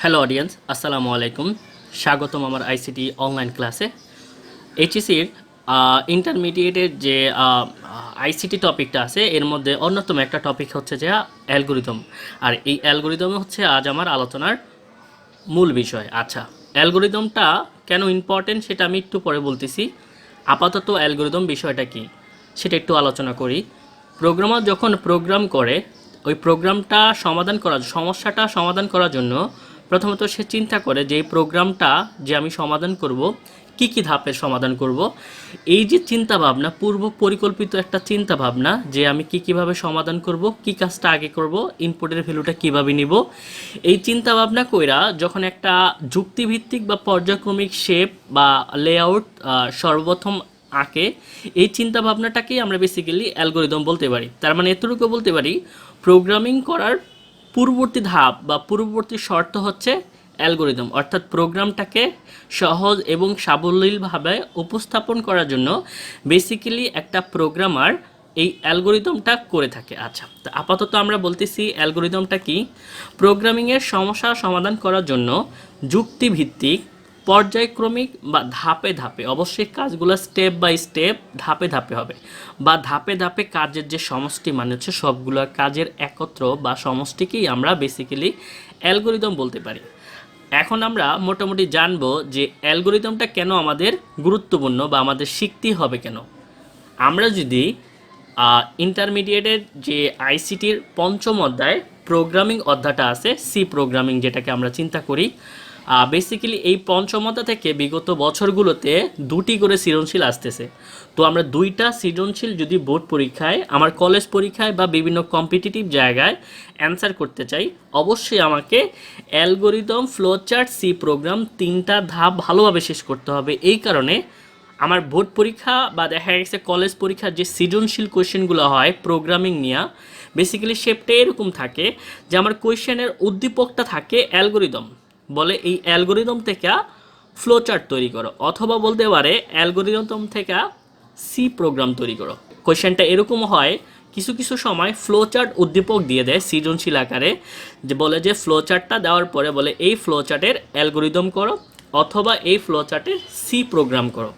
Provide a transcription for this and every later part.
Hello audience, আসসালামু আলাইকুম। স্বাগতম আমার আইসিটি অনলাইন ক্লাসে। এইচএসির ইন্টারমিডিয়েটের যে আইসিটি টপিকটা আছে এর মধ্যে অন্যতম একটা টপিক হচ্ছে যে অ্যালগোরিদম। আর এই অ্যালগোরিদম হচ্ছে আজ আমার আলোচনার মূল বিষয়। আচ্ছা, অ্যালগোরিদমটা কেন ইম্পর্টেন্ট সেটা আমি একটু পরে বলতেছি। আপাতত অ্যালগোরিদম বিষয়টা কি সেটা একটু আলোচনা করি। প্রোগ্রামার যখন প্রোগ্রাম করে, ওই প্রোগ্রামটা সমস্যাটা সমাধান করার জন্য প্রথমত সে চিন্তা করে যে এই প্রোগ্রামটা যে আমি সমাধান করব কি কি ধাপের সমাধান করব। এই যে চিন্তা ভাবনা, পূর্ব পরিকল্পিত একটা চিন্তা ভাবনা যে আমি কীভাবে সমাধান করব, কি কাজটা আগে করব, ইনপুটের ভ্যালুটা কিভাবে নিব, এই চিন্তা ভাবনা কইরা যখন একটা যুক্তিভিত্তিক বা পর্যায়ক্রমিক শেপ বা লেআউট সর্বপ্রথম আঁকে, এই চিন্তা ভাবনাটাকেই আমরা বেসিক্যালি অ্যালগোরিদম বলতে পারি। তার মানে এতটুকু বলতে পারি, প্রোগ্রামিং করার পূর্ববর্তী ধাপ বা পূর্ববর্তী শর্ত হচ্ছে অ্যালগোরিদম। অর্থাৎ প্রোগ্রামটাকে সহজ এবং সাবলীলভাবে উপস্থাপন করার জন্য বেসিক্যালি একটা প্রোগ্রামার এই অ্যালগোরিদমটা করে থাকে। আচ্ছা, তো আপাতত আমরা বলতেছি অ্যালগোরিদমটা কি। প্রোগ্রামিংয়ের সমস্যা সমাধান করার জন্য যুক্তিভিত্তিক, পর্যায়ক্রমিক বা ধাপে ধাপে, অবশ্যই কাজগুলো স্টেপ বাই স্টেপ ধাপে ধাপে হবে, বা ধাপে ধাপে কাজের যে সমষ্টি মানে হচ্ছে সবগুলো কাজের একত্র বা সমষ্টিকেই আমরা বেসিক্যালি অ্যালগোরিদম বলতে পারি। এখন আমরা মোটামুটি জানবো যে অ্যালগোরিদমটা কেন আমাদের গুরুত্বপূর্ণ বা আমাদের শিখতেই হবে কেন। আমরা যদি ইন্টারমিডিয়েটের যে আইসিটির পঞ্চম অধ্যায় প্রোগ্রামিং অধ্যায়টা আছে, সি প্রোগ্রামিং যেটাকে আমরা চিন্তা করি, বেসিক্যালি এই পঞ্চম অধ্যায় থেকে বিগত বছরগুলোতে দুটি করে সৃজনশীল আসতেছে। তো আমরা দুইটা সৃজনশীল যদি বোর্ড পরীক্ষায়, আমার কলেজ পরীক্ষায় বা বিভিন্ন কম্পিটিটিভ জায়গায় অ্যান্সার করতে চাই, অবশ্যই আমাকে অ্যালগোরিদম, ফ্লোচার্ট, সি প্রোগ্রাম তিনটা ধাপ ভালোভাবে শেষ করতে হবে। এই কারণে আমার বোর্ড পরীক্ষা বা দেখা গেছে কলেজ পরীক্ষার যে সৃজনশীল কোয়েশ্চেনগুলো হয় প্রোগ্রামিং নিয়ে, বেসিক্যালি শেপটা এরকম থাকে যে আমার কোয়েশ্চেনের উদ্দীপকটা থাকে অ্যালগোরিদম, বলে এই অ্যালগোরিদম থেকে ফ্লোচার্ট তৈরি করো, অথবা বলতে পারে অ্যালগোরিদম থেকে সি প্রোগ্রাম তৈরি করো। কোয়েশ্চেনটা এরকম হয়, কিছু কিছু সময় ফ্লোচার্ট উদ্দীপক দিয়ে দেয় সৃজনশীল আকারে, যে বলে যে ফ্লোচার্টটা দেওয়ার পরে বলে এই ফ্লোচার্টের অ্যালগোরিদম করো অথবা এই ফ্লোচার্টের সি প্রোগ্রাম করো।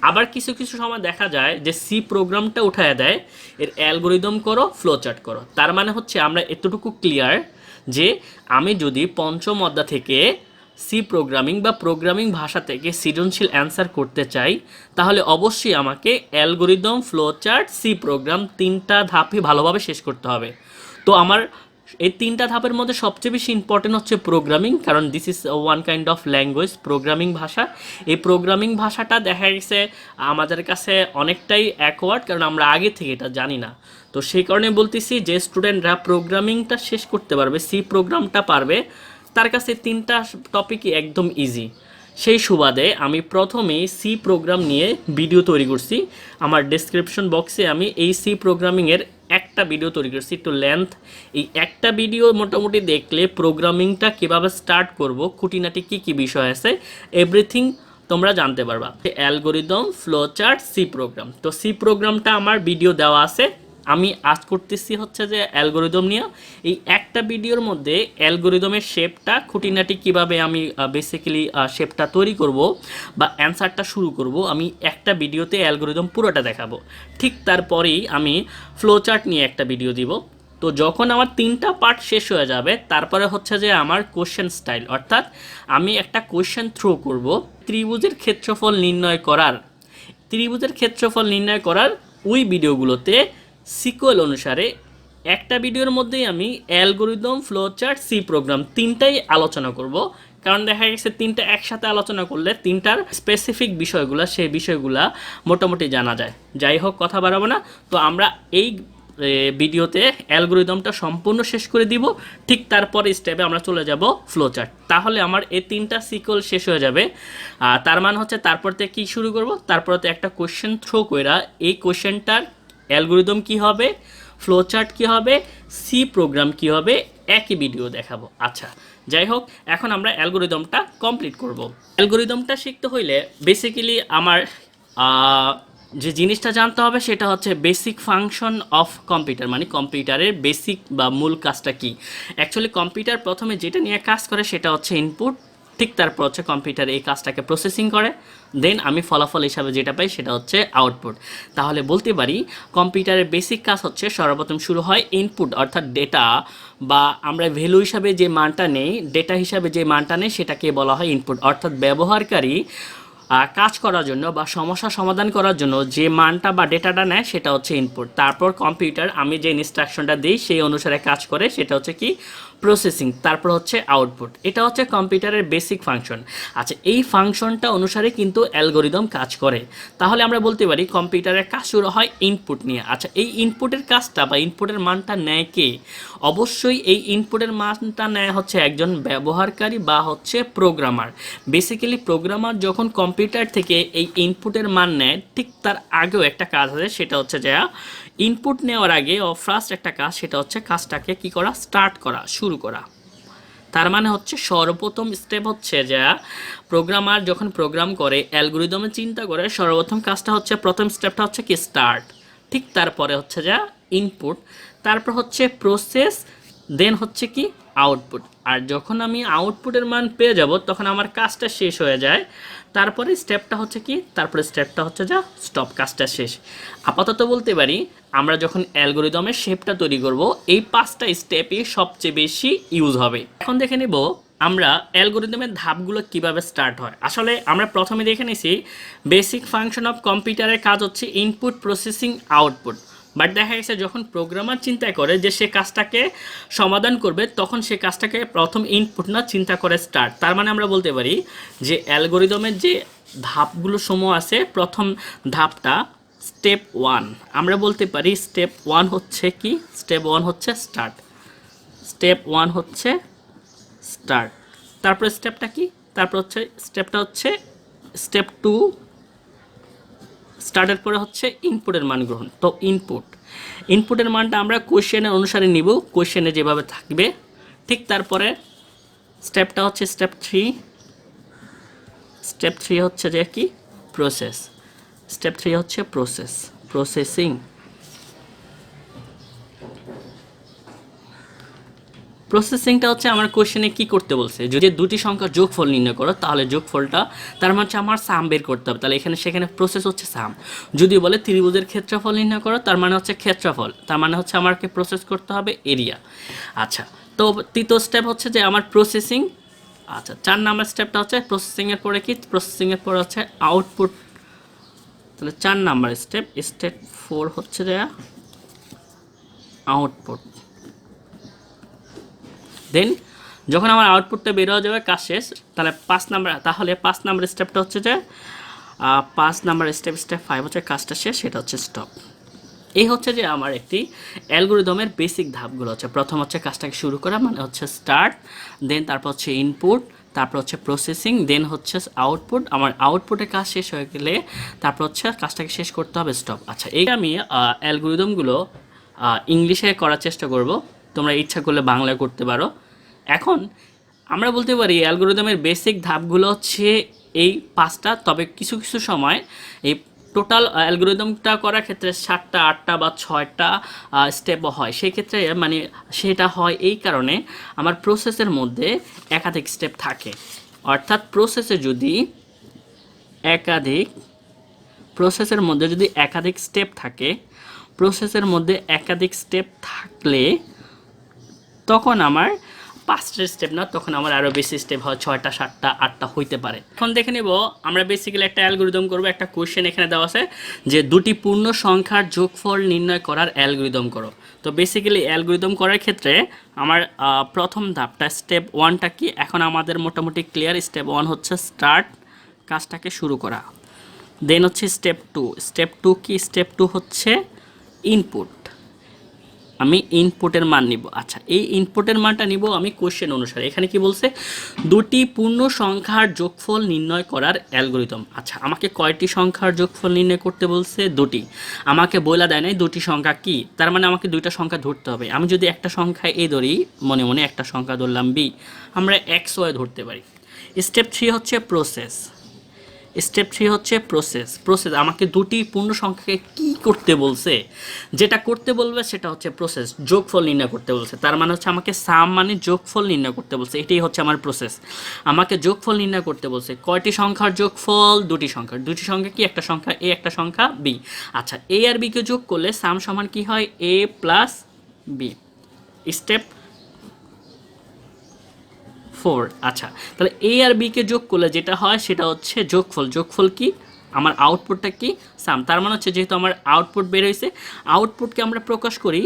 আবার কিছু কিছু সময় দেখা যায় যে সি প্রোগ্রামটা উঠায় দেয়, এর অ্যালগোরিদম করো, ফ্লোচার্ট করো। তার মানে হচ্ছে আমরা এতটুকু ক্লিয়ার যে আমি যদি পঞ্চম অধ্যায় থেকে সি প্রোগ্রামিং বা প্রোগ্রামিং ভাষা থেকে সৃজনশীল অ্যান্সার করতে চাই, তাহলে অবশ্যই আমাকে অ্যালগোরিদম, ফ্লোচার্ট, সি প্রোগ্রাম তিনটা ধাপই ভালোভাবে শেষ করতে হবে। তো আমার এই তিনটা ধাপের মধ্যে সবচেয়ে বেশি ইম্পর্টেন্ট হচ্ছে প্রোগ্রামিং, কারণ this is one kind of language, programming ভাষা। এই প্রোগ্রামিং ভাষাটা দেখা গেছে আমাদের কাছে অনেকটাই অ্যাকওয়ার্ড, কারণ আমরা আগে থেকে এটা জানি না। তো সেই কারণে বলতেছি যে স্টুডেন্টরা প্রোগ্রামিংটা শেষ করতে পারবে, সি প্রোগ্রামটা পারবে, তার কাছে তিনটা টপিকই একদম ইজি। সেই সুবাদে আমি প্রথমেই সি প্রোগ্রাম নিয়ে ভিডিও তৈরি করছি। আমার ডেসক্রিপশন বক্সে আমি এই সি প্রোগ্রামিংয়ের একটা ভিডিও তৈরি করছি, একটু লেন্থ। এই একটা ভিডিও মোটামুটি দেখলে প্রোগ্রামিংটা কীভাবে স্টার্ট করব, খুঁটিনাটি কী কী বিষয় আছে, এভরিথিং তোমরা জানতে পারবা। Algorithm, flowchart, C program. তো সি প্রোগ্রামটা আমার ভিডিও দেওয়া আছে, আমি আজ করতেছি হচ্ছে যে অ্যালগোরিদম নিয়ে। এই একটা ভিডিওর মধ্যে অ্যালগোরিদমের শেপটা, খুঁটিনাটি কিভাবে আমি বেসিক্যালি শেপটা তৈরি করব বা অ্যান্সারটা শুরু করব, আমি একটা ভিডিওতে অ্যালগোরিদম পুরোটা দেখাবো। ঠিক তারপরেই আমি ফ্লোচার্ট নিয়ে একটা ভিডিও দিব। তো যখন আমার তিনটা পার্ট শেষ হয়ে যাবে, তারপরে হচ্ছে যে আমার কোশ্চেন স্টাইল, অর্থাৎ আমি একটা কোশ্চেন থ্রো করব ত্রিভুজের ক্ষেত্রফল নির্ণয় করার ওই ভিডিওগুলোতে সিকোয়েল অনুসারে একটা ভিডিওর মধ্যেই আমি অ্যালগোরিদম, ফ্লোচার্ট, সি প্রোগ্রাম তিনটাই আলোচনা করব। কারণ দেখা গেছে তিনটা একসাথে আলোচনা করলে তিনটার স্পেসিফিক বিষয়গুলো, সেই বিষয়গুলা মোটামুটি জানা যায়। যাই হোক, কথা বাড়াবো না। তো আমরা এই ভিডিওতে অ্যালগোরিদমটা সম্পূর্ণ শেষ করে দিব, ঠিক তারপরে স্টেপে আমরা চলে যাব ফ্লোচার্ট। তাহলে আমার এই তিনটা সিকোয়েল শেষ হয়ে যাবে। তার মানে হচ্ছে তারপর থেকে কী শুরু করব, তারপরতে একটা কোশ্চেন থ্রো কইরা এই কোশ্চেনটার অ্যালগোরিদম কী হবে, ফ্লোচার্ট কী হবে, সি প্রোগ্রাম কী হবে, একই ভিডিও দেখাবো। আচ্ছা, যাই হোক, এখন আমরা অ্যালগোরিদমটা কমপ্লিট করব। অ্যালগোরিদমটা শিখতে হইলে বেসিক্যালি আমার যে জিনিসটা জানতে হবে সেটা হচ্ছে বেসিক ফাংশন অফ কম্পিউটার, মানে কম্পিউটারের বেসিক বা মূল কাজটা কি। অ্যাকচুয়ালি কম্পিউটার প্রথমে যেটা নিয়ে কাজ করে সেটা হচ্ছে ইনপুট, ঠিক তারপর হচ্ছে কম্পিউটার এই কাজটাকে প্রসেসিং করে, দেন আমি ফলাফল হিসাবে যেটা পাই সেটা হচ্ছে আউটপুট। তাহলে বলতে পারি কম্পিউটারের বেসিক কাজ হচ্ছে সর্বপ্রথম শুরু হয় ইনপুট অর্থাৎ ডেটা, বা আমরা ভ্যালু হিসাবে যে মানটা নেই, ডেটা হিসাবে যে মানটা নেই সেটাকে বলা হয় ইনপুট, অর্থাৎ ব্যবহারকারী কাজ করার জন্য বা সমস্যা সমাধান করার জন্য যে মানটা বা ডেটাটা নেয় সেটা হচ্ছে ইনপুট। তারপর কম্পিউটার আমি যে ইনস্ট্রাকশনটা দিই সেই অনুসারে কাজ করে, সেটা হচ্ছে কি প্রসেসিং, তারপর হচ্ছে আউটপুট। এটা হচ্ছে কম্পিউটারের বেসিক ফাংশন। আচ্ছা, এই ফাংশনটা অনুসারে কিন্তু অ্যালগোরিদম কাজ করে। তাহলে আমরা বলতে পারি কম্পিউটারের কাজ শুরু হয় ইনপুট নিয়ে। আচ্ছা, এই ইনপুটের কাজটা বা ইনপুটের মানটা নেয় কে? অবশ্যই এই ইনপুটের মানটা নেয় হচ্ছে একজন ব্যবহারকারী বা হচ্ছে প্রোগ্রামার। বেসিক্যালি প্রোগ্রামার যখন কম্পিউটার থেকে এই ইনপুটের মান নেয়, ঠিক তার আগেও একটা কাজ আছে, সেটা হচ্ছে যে ইনপুট নেওয়ার আগে ফার্স্ট একটা কাজ, সেটা হচ্ছে কাজটাকে কি করা, স্টার্ট করা, শুরু করা। তার মানে হচ্ছে সর্বপ্রথম স্টেপ হচ্ছে যে প্রোগ্রামার যখন প্রোগ্রাম করে, অ্যালগোরিদমে চিন্তা করে, সর্বপ্রথম কাজটা হচ্ছে, প্রথম স্টেপটা হচ্ছে কি স্টার্ট, ঠিক তারপরে হচ্ছে যা ইনপুট, তারপর হচ্ছে প্রসেস, দেন হচ্ছে কি আউটপুট। আর যখন আমি আউটপুটের মান পেয়ে যাব তখন আমার কাজটা শেষ হয়ে যায়। তারপরে স্টেপটা হচ্ছে কি, তারপরে স্টেপটা হচ্ছে যা স্টপ, কাজটা শেষ। আপাতত বলতে পারি আমরা যখন অ্যালগোরিদমের শেপটা তৈরি করব, এই 5টা স্টেপই সবচেয়ে বেশি ইউজ হবে। এখন দেখে নেব আমরা অ্যালগোরিদমের ধাপগুলো কিভাবে স্টার্ট হয়। আসলে আমরা প্রথমে দেখে নিছি বেসিক ফাংশন অফ কম্পিউটারের কাজ হচ্ছে ইনপুট, প্রসেসিং, আউটপুট। বাট দেখা গেছে যখন প্রোগ্রামার চিন্তা করে যে সে কাজটাকে সমাধান করবে, তখন সে কাজটাকে প্রথম ইনপুট না চিন্তা করে স্টার্ট। তার মানে আমরা বলতে পারি যে অ্যালগোরিদমের যে ধাপগুলো সমূহ আছে, প্রথম ধাপটা স্টেপ 1, আমরা বলতে পারি স্টেপ 1 হচ্ছে কি, স্টেপ 1 হচ্ছে স্টার্ট, স্টেপ 1 হচ্ছে স্টার্ট। তারপরে স্টেপটা কি, তারপর হচ্ছে স্টেপটা হচ্ছে স্টেপ 2, স্টার্টের পরে হচ্ছে ইনপুটের মান গ্রহণ। তো ইনপুটের মানটা আমরা কোশ্চেনের অনুসারে নিব, কোশ্চেনে যেভাবে থাকবে। ঠিক তারপরে স্টেপটা হচ্ছে স্টেপ 3, স্টেপ 3 হচ্ছে যে কি প্রসেস, স্টেপ 3 হচ্ছে প্রসেসিং। প্রসেসিংটা হচ্ছে আমার কোশ্চেনে কি করতে বলছে, যদি দুটি সংখ্যার যোগফল নির্ণয় করো তাহলে যোগফলটা, তার মানে হচ্ছে আমার সাম বের করতে হবে, তাহলে এখানে সেখানে প্রসেস হচ্ছে সাম। যদি বলে ত্রিভুজের ক্ষেত্রফল নির্ণয় করো, তার মানে হচ্ছে ক্ষেত্রফল, তার মানে হচ্ছে আমাকে প্রসেস করতে হবে এরিয়া। আচ্ছা, তো তৃতীয় স্টেপ হচ্ছে যে আমার প্রসেসিং। আচ্ছা, 4 নাম্বার স্টেপটা হচ্ছে প্রসেসিংয়ের পরে কি, প্রসেসিংয়ের পরে হচ্ছে আউটপুট। তাহলে 4 নাম্বার স্টেপ, স্টেপ 4 হচ্ছে যে আউটপুট। দেন যখন আমার আউটপুটটা বের হয়ে যাবে, কাজ শেষ। তাহলে 5 নাম্বার স্টেপটা হচ্ছে যে 5 নাম্বার স্টেপ 5 হচ্ছে কাজটা শেষ, সেটা হচ্ছে স্টপ। এই হচ্ছে যে আমার একটি অ্যালগোরিদমের বেসিক ধাপগুলো হচ্ছে, প্রথম হচ্ছে কাজটাকে শুরু করা মানে হচ্ছে স্টার্ট, দেন তারপর হচ্ছে ইনপুট, তারপর হচ্ছে প্রসেসিং, দেন হচ্ছে আউটপুট। আমার আউটপুটের কাজ শেষ হয়ে গেলে তারপর হচ্ছে কাজটাকে শেষ করতে হবে স্টপ। আচ্ছা, এই আমি অ্যালগোরিদমগুলো ইংলিশে করার চেষ্টা করব, তোমরা ইচ্ছা করলে বাংলায় করতে পারো। এখন আমরা বলতে পারি অ্যালগোরিদমের বেসিক ধাপগুলো হচ্ছে এই 5টা, তবে কিছু কিছু সময় এই টোটাল অ্যালগোরিদমটা করার ক্ষেত্রে 7টা, 8টা বা 6টা স্টেপও হয়। সেই ক্ষেত্রে মানে সেটা হয় এই কারণে আমার প্রসেসের মধ্যে একাধিক স্টেপ থাকে, অর্থাৎ প্রসেসের মধ্যে যদি একাধিক স্টেপ থাকে, প্রসেসের মধ্যে একাধিক স্টেপ থাকলে তখন আমার 5টা স্টেপ না, তখন আমার আরও বেশি স্টেপ হয়, 6টা, 7টা, 8টা হইতে পারে। এখন দেখে নেব আমরা বেসিক্যালি একটা অ্যালগোরিদম করব। একটা কোশ্চেন এখানে দেওয়া আছে যে দুটি পূর্ণ সংখ্যার যোগফল নির্ণয় করার অ্যালগোরিদম করো। তো বেসিক্যালি অ্যালগোরিদম করার ক্ষেত্রে আমার প্রথম ধাপটা স্টেপ 1টা কি, এখন আমাদের মোটামুটি ক্লিয়ার। স্টেপ 1 হচ্ছে স্টার্ট, কাজটাকে শুরু করা। দেন হচ্ছে স্টেপ 2 কি, স্টেপ 2 হচ্ছে ইনপুট, আমি ইনপুটের মান নিব। আচ্ছা, এই ইনপুটের মানটা নিব আমি কোশ্চেন অনুসারে। এখানে কি বলছে, দুটি পূর্ণ সংখ্যার যোগফল নির্ণয় করার অ্যালগোরিদম। আচ্ছা, আমাকে কয়টি সংখ্যার যোগফল নির্ণয় করতে বলছে, দুটি। আমাকে বলা দেয় নাই দুটি সংখ্যা কি, তার মানে আমাকে দুইটা সংখ্যা ধরতে হবে। আমি যদি একটা সংখ্যা এ ধরি, মনে মনে একটা সংখ্যা ধরলাম বি, আমরা XY ধরতে পারি। স্টেপ 3 হচ্ছে প্রসেস, স্টেপ 3 হচ্ছে প্রসেস। প্রসেস আমাকে দুটি পূর্ণ সংখ্যাকে কি করতে বলছে, যেটা করতে বলবে সেটা হচ্ছে প্রসেস, যোগফল নির্ণয় করতে বলছে। তার মানে হচ্ছে আমাকে সাম মানে যোগফল নির্ণয় করতে বলছে, এটাই হচ্ছে আমার প্রসেস। আমাকে যোগফল নির্ণয় করতে বলছে, কয়টি সংখ্যার যোগফল? দুটি সংখ্যার। দুটি সংখ্যা কি? একটা সংখ্যা এ, একটা সংখ্যা বি। আচ্ছা, এ আর বিকে যোগ করলে সাম সমান কি হয়? এ প্লাস বি। স্টেপ 4। আচ্ছা, তাহলে এ আর বি কে যোগ করলে যেটা হয় সেটা হচ্ছে যোগফল। যোগফল কি? আমার আউটপুটটা কি? সাম। তার মানে হচ্ছে যেহেতু আমার আউটপুট বের হয়েছে, আউটপুটকে আমরা প্রকাশ করি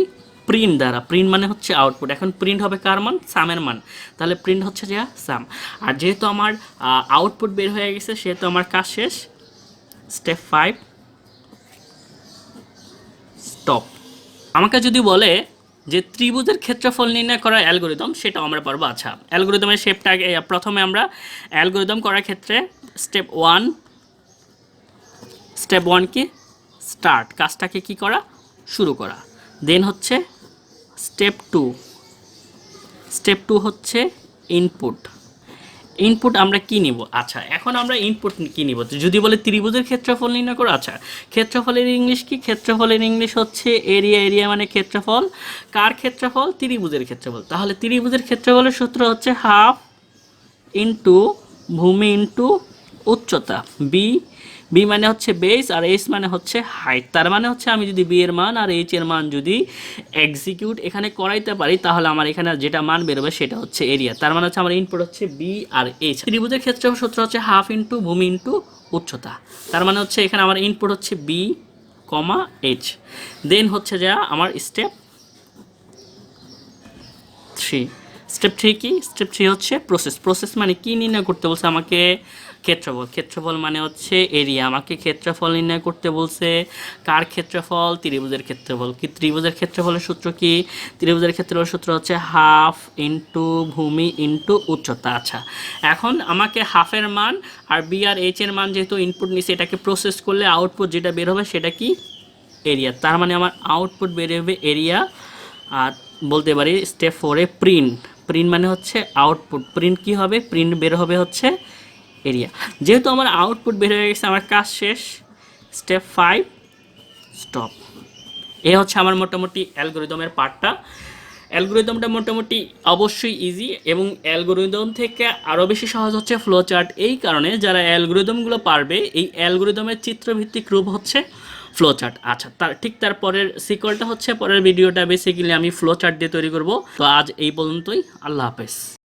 প্রিন্ট দ্বারা। প্রিন্ট মানে হচ্ছে আউটপুট। এখন প্রিন্ট হবে কার মান? সামের মান। তাহলে প্রিন্ট হচ্ছে যে সাম। আর যেহেতু আমার আউটপুট বের হয়ে গেছে সেহেতু আমার কাজ শেষ। Step 5 stop. আমাকে যদি বলে যে ত্রিভুজের ক্ষেত্রফল নির্ণয় করার অ্যালগোরিদম, সেটাও আমরা পারবো। আচ্ছা, অ্যালগোরিদমের শেপটা প্রথমে আমরা অ্যালগোরিদম করার ক্ষেত্রে স্টেপ 1 কি? স্টার্ট, কাজটাকে কি করা? শুরু করা। দেন হচ্ছে স্টেপ 2 হচ্ছে ইনপুট। ইনপুট আমরা কি নিব? আচ্ছা, এখন আমরা ইনপুট কি নিব? যদি বলে ত্রিভুজের ক্ষেত্রফল নির্ণয় করো, আচ্ছা, ক্ষেত্রফলের ইংলিশ কি? ক্ষেত্রফলের ইংলিশ হচ্ছে এরিয়া। এরিয়া মানে ক্ষেত্রফল। কার ক্ষেত্রফল? ত্রিভুজের ক্ষেত্রফল। তাহলে ত্রিভুজের ক্ষেত্রফলের সূত্র হচ্ছে হাফ ইন্টু ভূমি ইন্টু উচ্চতা। বি বি মানে হচ্ছে বেস আর এইচ মানে হচ্ছে হাইট। তার মানে হচ্ছে আমি যদি বি এর মান আর এইচ এর মান যদি এক্সিকিউট এখানে করাইতে পারি তাহলে আমার এখানে যেটা মান বেরোবে সেটা হচ্ছে এরিয়া। তার মানে হচ্ছে আমার ইনপুট হচ্ছে বি আর এইচ। ত্রিভুজের ক্ষেত্রে সূত্র হচ্ছে হাফ ইন্টু ভূমি ইন্টু উচ্চতা। তার মানে হচ্ছে এখানে আমার ইনপুট হচ্ছে বি কমা এইচ। দেন হচ্ছে যা আমার স্টেপ 3। স্টেপ 3 কি? স্টেপ 3 হচ্ছে প্রসেস। প্রসেস মানে কি নির্ণয় করতে বলছে আমাকে? ক্ষেত্রফল। ক্ষেত্রফল মানে হচ্ছে এরিয়া। আমাকে ক্ষেত্রফল নির্ণয় করতে বলছে। কার ক্ষেত্রফল? ত্রিভুজের ক্ষেত্রফল। কি ত্রিভুজের ক্ষেত্রফলের সূত্র কি? ত্রিভুজের ক্ষেত্রফলের সূত্র হচ্ছে হাফ ইন্টু ভূমি ইন্টু উচ্চতা। আচ্ছা, এখন আমাকে হাফের মান আর বি আর এইচ এর মান যেহেতু ইনপুট নিচ্ছে, এটাকে প্রসেস করলে আউটপুট যেটা বের হবে সেটা কি? এরিয়া। তার মানে আমার আউটপুট বের হবে এরিয়া। আর বলতে পারি স্টেপ 4 প্রিন্ট। প্রিন্ট মানে হচ্ছে আউটপুট। প্রিন্ট কি হবে? প্রিন্ট বের হবে হচ্ছে এরিয়া। যেহেতু আমার আউটপুট বের হয়ে গেছে, আমার কাজ শেষ। Step 5 stop. এ হচ্ছে আমার মোটামুটি অ্যালগোরিদমের পার্টটা। অ্যালগোরিদমটা মোটামুটি অবশ্যই ইজি, এবং অ্যালগোরিদম থেকে আরও বেশি সহজ হচ্ছে ফ্লো চার্ট। এই কারণে যারা অ্যালগোরিদমগুলো পারবে, এই অ্যালগোরিদমের চিত্রভিত্তিক রূপ হচ্ছে ফ্লো চার্ট। আচ্ছা, তার পরের সিকোয়েলটা হচ্ছে পরের ভিডিওটা বেসিক্যালি আমি ফ্লো চার্ট দিয়ে তৈরি করব। তো আজ এই পর্যন্তই। আল্লাহ হাফেজ।